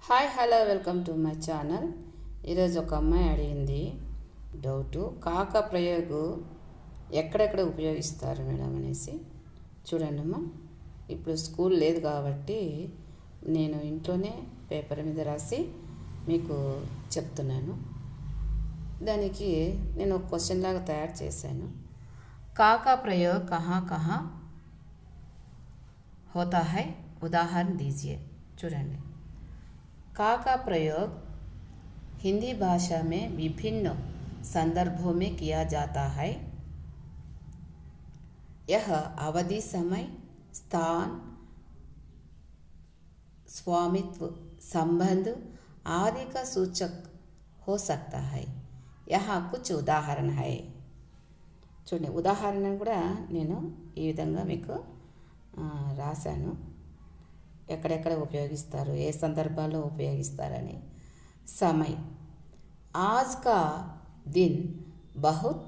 Hi hello welcome to my channel. ఈరోజు ఒక అమ్మాయి అడిగింది డౌటు, కాక ప్రయోగు ఎక్కడెక్కడ ఉపయోగిస్తారు మేడం అనేసి. చూడండి అమ్మా, ఇప్పుడు స్కూల్ లేదు కాబట్టి నేను ఇంట్లోనే పేపర్ మీద రాసి మీకు చెప్తున్నాను. దానికి నేను ఒక క్వశ్చన్ లాగా తయారు చేశాను. కాకా ప్రయోగ్ కహా కహా హోతా హై, ఉదాహరణ దీజియే. చూడండి, का का प्रयोग हिंदी भाषा में विभिन्न संदर्भों में किया जाता है। यह अवधि, समय, स्थान, स्वामित्व, संबंध आदि का सूचक हो सकता है. यहाँ कुछ उदाहरण है. చూడండి, ఉదాహరణ కూడా నేను ఈ విధంగా మీకు రాశాను. ఎక్కడెక్కడ ఉపయోగిస్తారు, ఏ సందర్భాల్లో ఉపయోగిస్తారని. समय, आज का दिन बहुत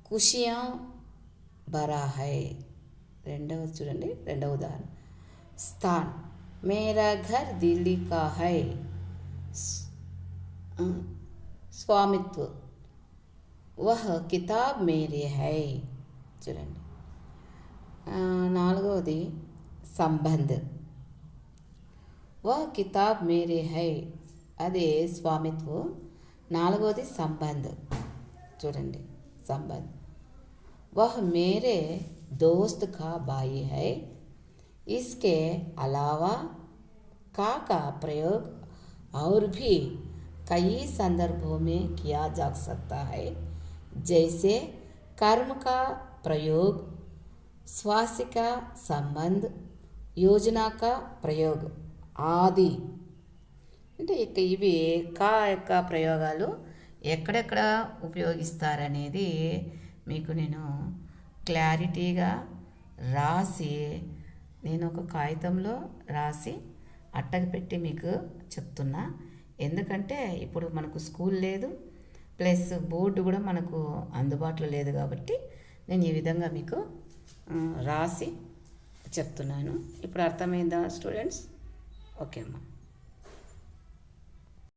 खुशियाँ भरा है. రెండవది చూడండి, రెండవ ఉదాహరణ. स्थान, मेरा घर दिल्ली का है. स्वामित्व, वह किताब मेरे है. చూడండి, నాలుగవది సంబంధ్, వహ్ కితాబ్ మేరే హై, అదే స్వామిత్వం. నాలుగవది సంబంధ్. చూడండి, సంబంధ్, వహ్ మేరే दोस्त का भाई है. इसके अलावा का प्रयोग और भी कई संदर्भों में किया जा सकता है, जैसे कर्म का प्रयोग, स्वासिक संबंध, योजना का प्रयोग ఆది. అంటే ఇక ఇవి కా యొక్క ప్రయోగాలు ఎక్కడెక్కడ ఉపయోగిస్తారనేది మీకు నేను క్లారిటీగా రాసి, నేను ఒక కాగితంలో రాసి అట్టకు పెట్టి మీకు చెప్తున్నా. ఎందుకంటే ఇప్పుడు మనకు స్కూల్ లేదు, ప్లస్ బోర్డు కూడా మనకు అందుబాటులో లేదు కాబట్టి నేను ఈ విధంగా మీకు రాసి చెప్తున్నాను. ఇప్పుడు అర్థమైందా స్టూడెంట్స్? ఓకే అమ్మా.